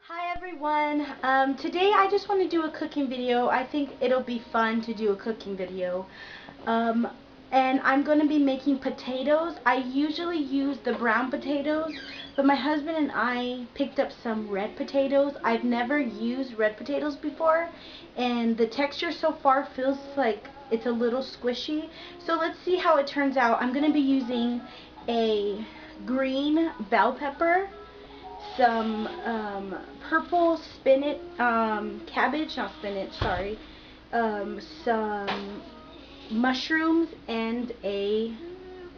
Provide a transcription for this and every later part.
Hi everyone. Today I just want to do a cooking video. I think it'll be fun to do a cooking video. And I'm going to be making potatoes. I usually use the brown potatoes, but my husband and I picked up some red potatoes. I've never used red potatoes before, and the texture so far feels like it's a little squishy. So let's see how it turns out. I'm going to be using a green bell pepper, some purple spinach, cabbage, not spinach, sorry, some mushrooms, and a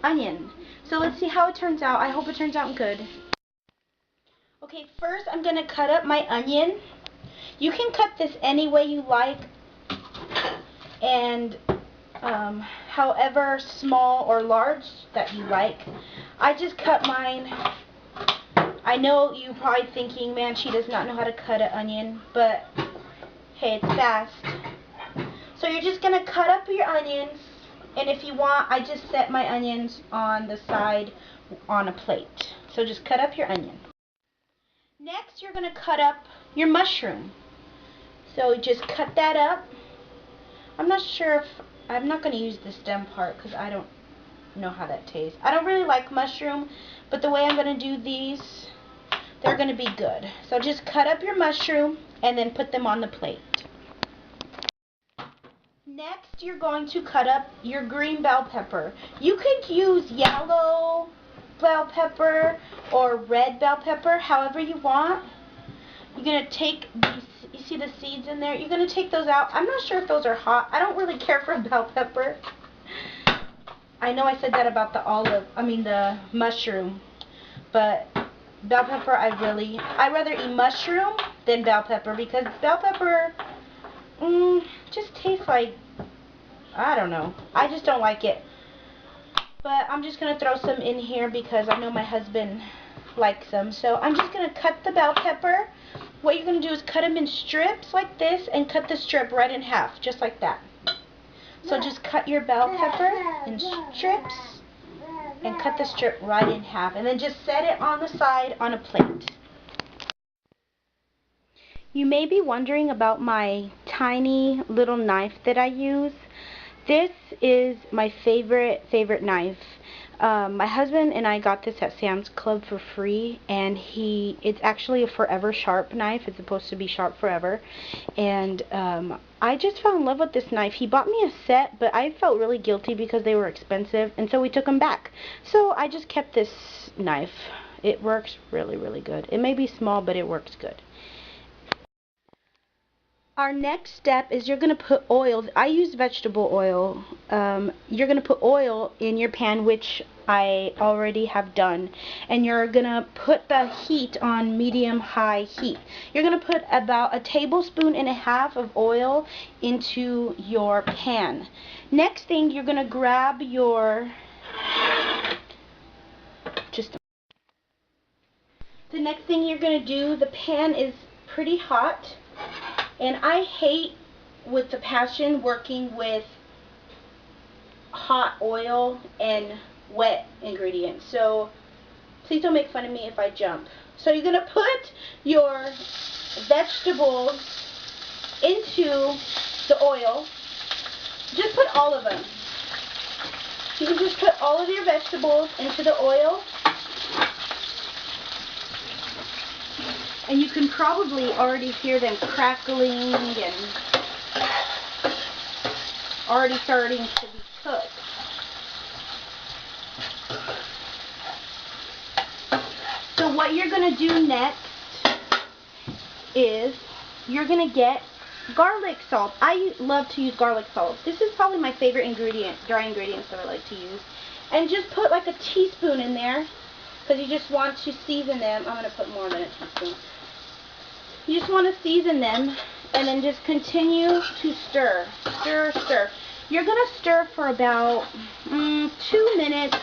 onion. So let's see how it turns out. I hope it turns out good. Okay, first I'm going to cut up my onion. You can cut this any way you like, and however small or large that you like. I just cut mine. I know you're probably thinking, man, she does not know how to cut an onion, but hey, it's fast. So you're just going to cut up your onions, and if you want, I just set my onions on the side on a plate. So just cut up your onion. Next, you're going to cut up your mushroom. So just cut that up. I'm not going to use the stem part because I don't know how that tastes. I don't really like mushroom, but the way I'm going to do these, they're going to be good. So just cut up your mushroom and then put them on the plate. Next, you're going to cut up your green bell pepper. You could use yellow bell pepper or red bell pepper, however you want. You're going to take these, you see the seeds in there? You're going to take those out. I'm not sure if those are hot. I don't really care for bell pepper. I know I said that about the mushroom, but bell pepper, I'd rather eat mushroom than bell pepper, because bell pepper just tastes like, I don't know. I just don't like it. But I'm just going to throw some in here because I know my husband likes them. So I'm just going to cut the bell pepper. What you're going to do is cut them in strips like this and cut the strip right in half, just like that. So just cut your bell pepper in strips and cut the strip right in half, and then just set it on the side on a plate. You may be wondering about my tiny little knife that I use. This is my favorite knife. My husband and I got this at Sam's Club for free, and it's actually a forever sharp knife. It's supposed to be sharp forever, and I just fell in love with this knife. He bought me a set, but I felt really guilty because they were expensive, and so we took them back. So I just kept this knife. It works really, really good. It may be small, but it works good. Our next step is you're going to put oil. I use vegetable oil. You're going to put oil in your pan, which I already have done. And you're going to put the heat on medium-high heat. You're going to put about 1.5 tablespoons of oil into your pan. Next thing, you're going to grab your... The next thing you're going to do, the pan is pretty hot. And I hate with the passion working with hot oil and wet ingredients. So please don't make fun of me if I jump. So you're going to put your vegetables into the oil. Just put all of them. You can just put all of your vegetables into the oil. And you can probably already hear them crackling and already starting to be cooked. So what you're going to do next is you're going to get garlic salt. I love to use garlic salt. This is probably my favorite ingredient, dry ingredients that I like to use. And just put like 1 teaspoon in there, because you just want to season them. I'm going to put more than 1 teaspoon. You just want to season them, and then just continue to stir, stir, stir. You're going to stir for about 2 minutes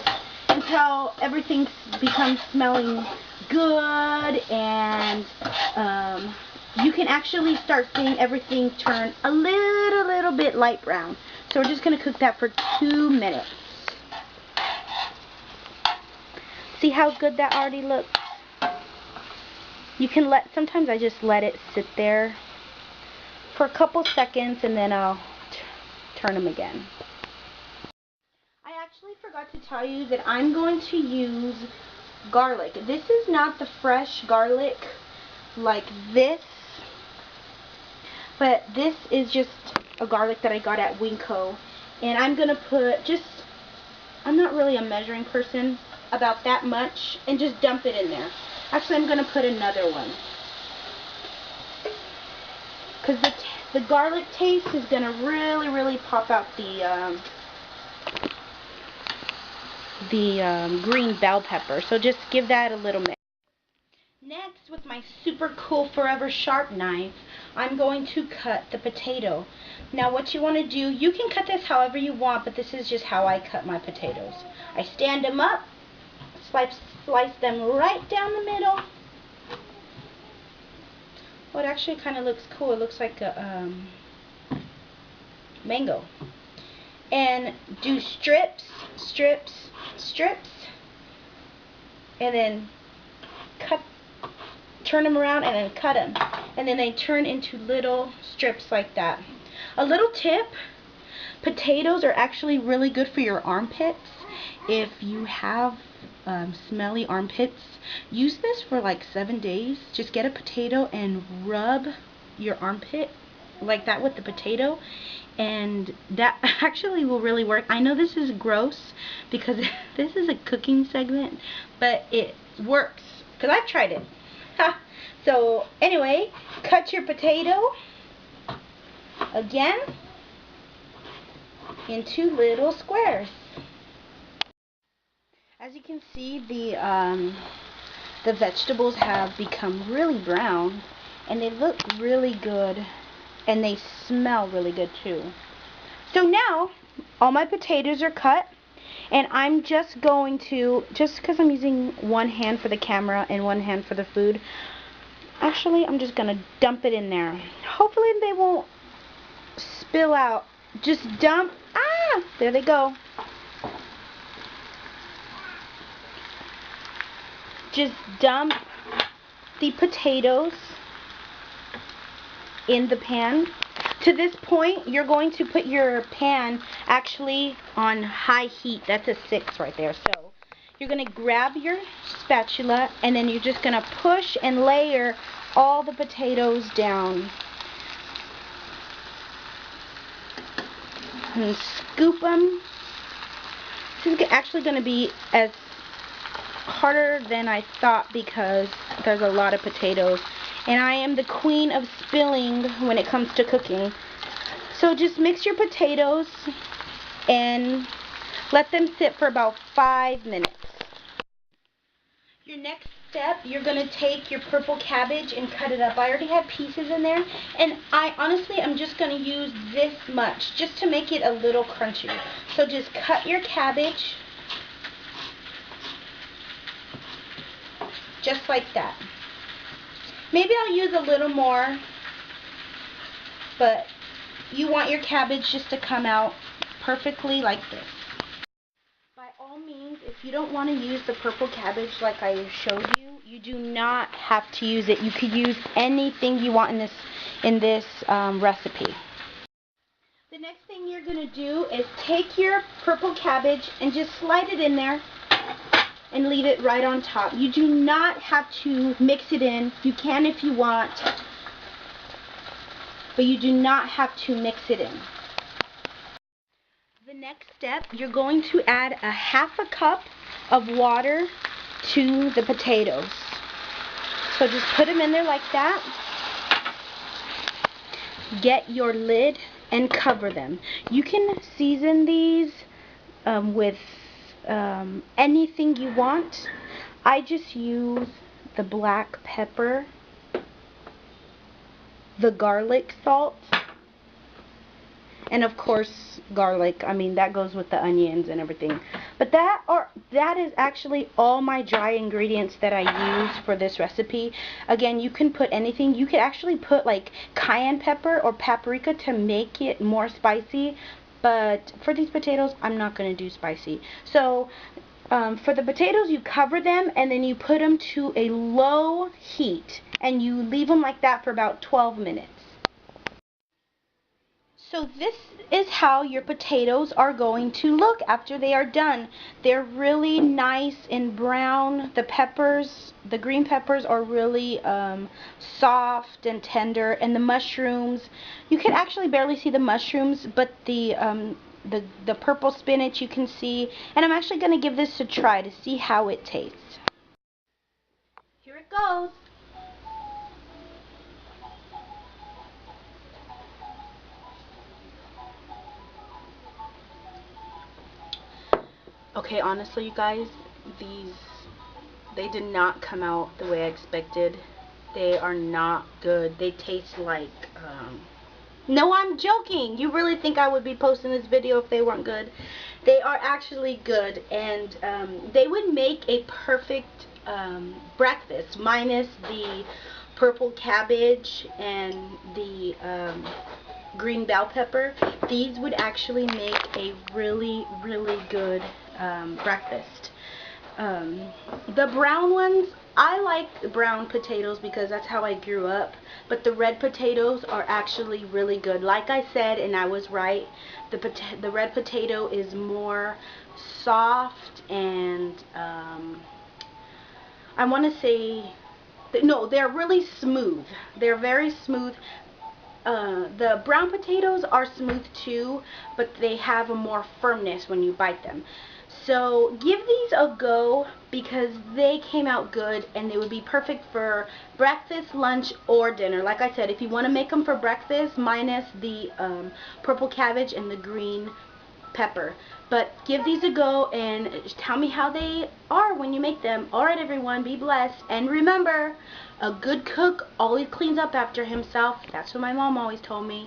until everything becomes smelling good, and you can actually start seeing everything turn a little bit light brown. So we're just going to cook that for 2 minutes. See how good that already looks? You can sometimes I just let it sit there for a couple seconds and then I'll turn them again. I actually forgot to tell you that I'm going to use garlic. This is not the fresh garlic like this, but this is just a garlic that I got at Winco. And I'm going to put I'm not really a measuring person, about that much, and just dump it in there. Actually, I'm going to put another one, because the garlic taste is going to really pop out the green bell pepper. So just give that a little mix. Next, with my super cool Forever Sharp knife, I'm going to cut the potato. Now what you want to do, you can cut this however you want, but this is just how I cut my potatoes. I stand them up, slice them right down the middle. Well, it actually kind of looks cool. It looks like a mango. And do strips, and then turn them around and then cut them. And then they turn into little strips like that. A little tip, potatoes are actually really good for your armpits. If you have smelly armpits, use this for like 7 days. Just get a potato and rub your armpit like that with the potato, and that actually will really work. I know this is gross because this is a cooking segment, but it works because I've tried it. So anyway, cut your potato again into little squares. As you can see, the vegetables have become really brown, and they look really good, and they smell really good too. So now all my potatoes are cut, and I'm just going to, just because I'm using one hand for the camera and one hand for the food, actually I'm just going to dump it in there. Hopefully they won't spill out. Just dump, there they go. Just dump the potatoes in the pan. To this point, you're going to put your pan actually on high heat. That's a 6 right there. So you're going to grab your spatula, and then you're just going to push and layer all the potatoes down. And scoop them. This is actually going to be as harder than I thought because there's a lot of potatoes, and I am the queen of spilling when it comes to cooking. So just mix your potatoes and let them sit for about 5 minutes. Your next step, you're going to take your purple cabbage and cut it up. I already have pieces in there, and honestly I'm just going to use this much just to make it a little crunchier. So just cut your cabbage just like that. Maybe I'll use a little more, but you want your cabbage just to come out perfectly like this. By all means, if you don't want to use the purple cabbage like I showed you, you do not have to use it. You could use anything you want in this recipe. The next thing you're going to do is take your purple cabbage and just slide it in there and leave it right on top. You do not have to mix it in. You can if you want, but you do not have to mix it in. The next step, you're going to add a ½ cup of water to the potatoes. So just put them in there like that. Get your lid and cover them. You can season these with anything you want. I just use the black pepper, the garlic salt, and of course garlic. I mean, that goes with the onions and everything. But that is actually all my dry ingredients that I use for this recipe. Again, you can put anything. You could actually put like cayenne pepper or paprika to make it more spicy. But for these potatoes, I'm not going to do spicy. So For the potatoes, you cover them and then you put them to a low heat and you leave them like that for about 12 minutes. So this is how your potatoes are going to look after they are done. They're really nice and brown. The peppers, the green peppers are really soft and tender, and the mushrooms, you can actually barely see the mushrooms, but the purple spinach you can see. And I'm actually going to give this a try to see how it tastes. Here it goes. Okay, honestly, you guys, they did not come out the way I expected. They are not good. They taste like, no, I'm joking. You really think I would be posting this video if they weren't good? They are actually good, and they would make a perfect breakfast, minus the purple cabbage and the green bell pepper. These would actually make a really, really good breakfast. The brown ones, I like brown potatoes because that's how I grew up, but the red potatoes are actually really good. Like I said, and I was right, the red potato is more soft and I want to say, no, they're really smooth. They're very smooth. The brown potatoes are smooth too, but they have a more firmness when you bite them. So give these a go because they came out good and they would be perfect for breakfast, lunch, or dinner. Like I said, if you want to make them for breakfast, minus the purple cabbage and the green pepper. But give these a go and tell me how they are when you make them. Alright everyone, be blessed. And remember, a good cook always cleans up after himself. That's what my mom always told me.